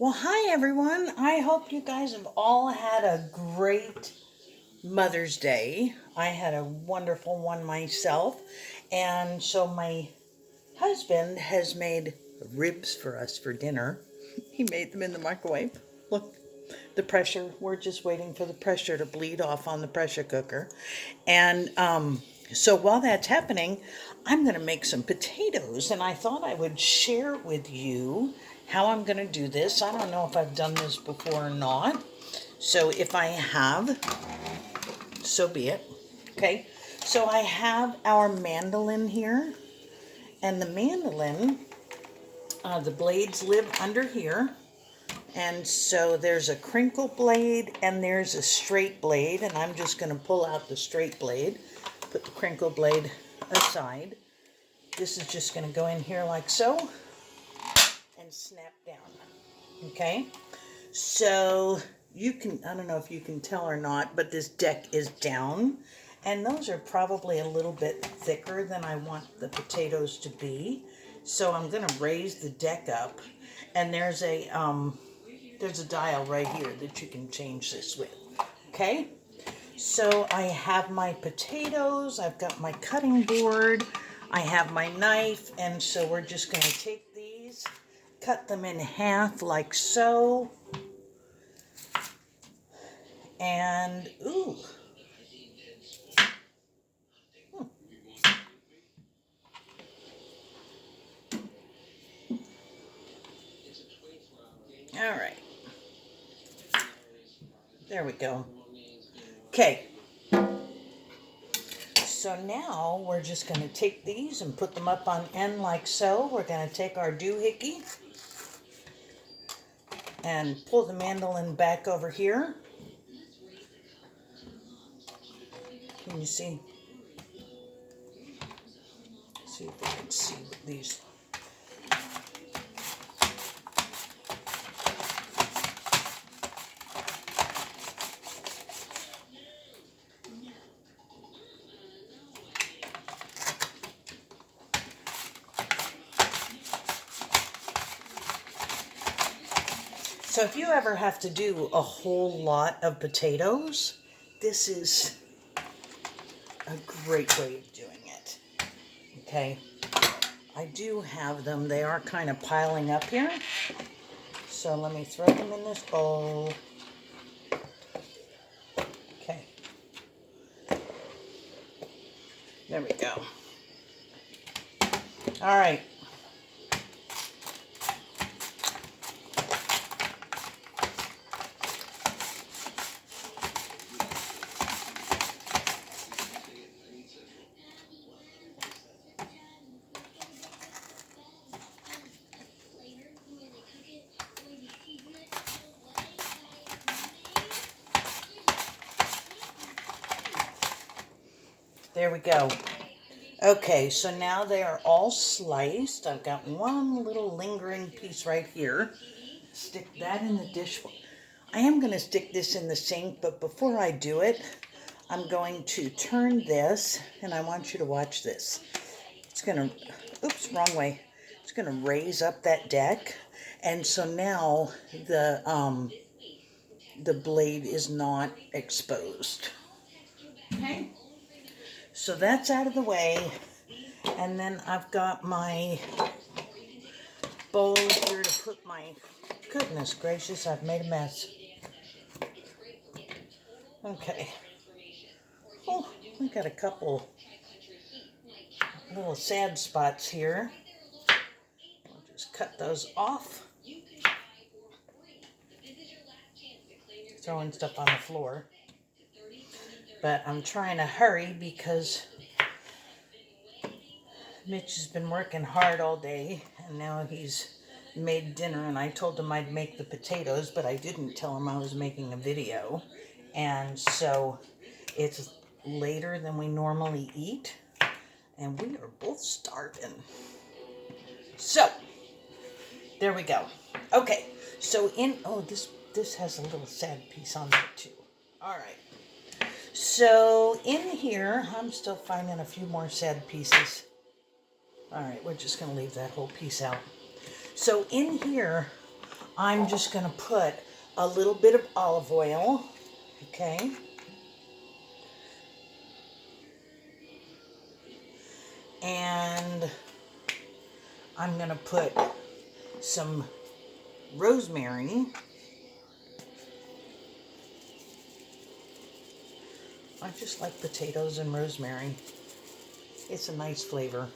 Well, hi everyone. I hope you guys have all had a great Mother's Day. I had a wonderful one myself. And so my husband has made ribs for us for dinner. He made them in the microwave. Look, the pressure, we're just waiting for the pressure to bleed off on the pressure cooker. And so while that's happening, I'm going to make some potatoes, and I thought I would share with you how I'm going to do this. I don't know if I've done this before or not. So if I have, so be it. Okay, so I have our mandolin here, and the mandolin, the blades live under here. And so there's a crinkle blade and there's a straight blade, and I'm just going to pull out the straight blade, put the crinkle blade aside. This is just going to go in here like so and snap down. Okay, so you can, I don't know if you can tell or not, but this deck is down, and those are probably a little bit thicker than I want the potatoes to be. So I'm going to raise the deck up, and there's a dial right here that you can change this with. Okay, so I have my potatoes, I've got my cutting board, I have my knife, and so we're just going to take these, cut them in half like so, and ooh. All right. There we go. Okay. So now we're just going to take these and put them up on end like so. We're going to take our doohickey and pull the mandolin back over here. Can you see? See if we can see with these. So if you ever have to do a whole lot of potatoes, this is a great way of doing it. Okay, I do have them. They are kind of piling up here. So let me throw them in this bowl. Okay, there we go. All right. There we go. Okay, so now they are all sliced. I've got one little lingering piece right here. Stick that in the dish. I am going to stick this in the sink, but before I do it, I'm going to turn this, and I want you to watch this. It's going to, oops, wrong way. It's going to raise up that deck, and so now the blade is not exposed. Okay? So that's out of the way, and then I've got my bowl here to put my, goodness gracious, I've made a mess. Okay. Oh, we got a couple little sad spots here. I'll just cut those off. Throwing stuff on the floor. But I'm trying to hurry because Mitch has been working hard all day, and now he's made dinner, and I told him I'd make the potatoes, but I didn't tell him I was making a video. And so it's later than we normally eat, and we are both starving. So there we go. Okay, so this has a little sad piece on it too. All right. So in here, I'm still finding a few more sad pieces. All right, we're just going to leave that whole piece out. So in here, I'm just going to put a little bit of olive oil, okay? And I'm going to put some rosemary. I just like potatoes and rosemary. It's a nice flavor.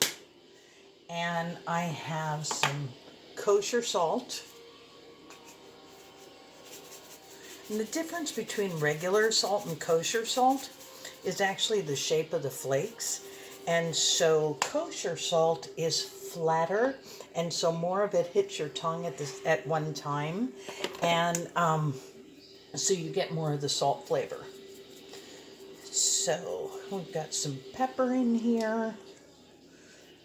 And I have some kosher salt. And the difference between regular salt and kosher salt is actually the shape of the flakes. And so kosher salt is flatter, and so more of it hits your tongue at one time. And so you get more of the salt flavor. So we've got some pepper in here.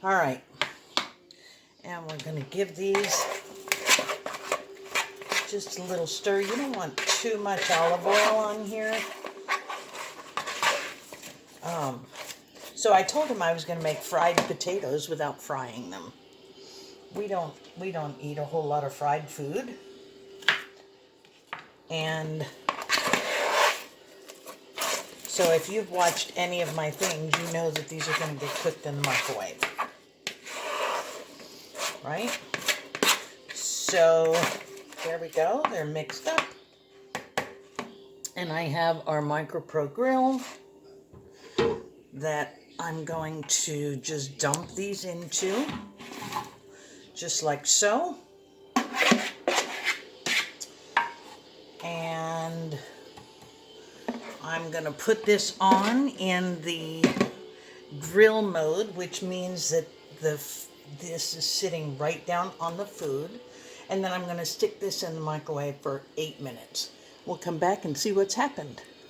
All right. And we're going to give these just a little stir. You don't want too much olive oil on here. So I told him I was going to make fried potatoes without frying them. We don't eat a whole lot of fried food. And so if you've watched any of my things, you know that these are going to get cooked in the microwave. Right? So there we go. They're mixed up. And I have our Micro Pro grill that I'm going to just dump these into, just like so. And I'm going to put this on in the grill mode, which means that this is sitting right down on the food. And then I'm going to stick this in the microwave for 8 minutes. We'll come back and see what's happened.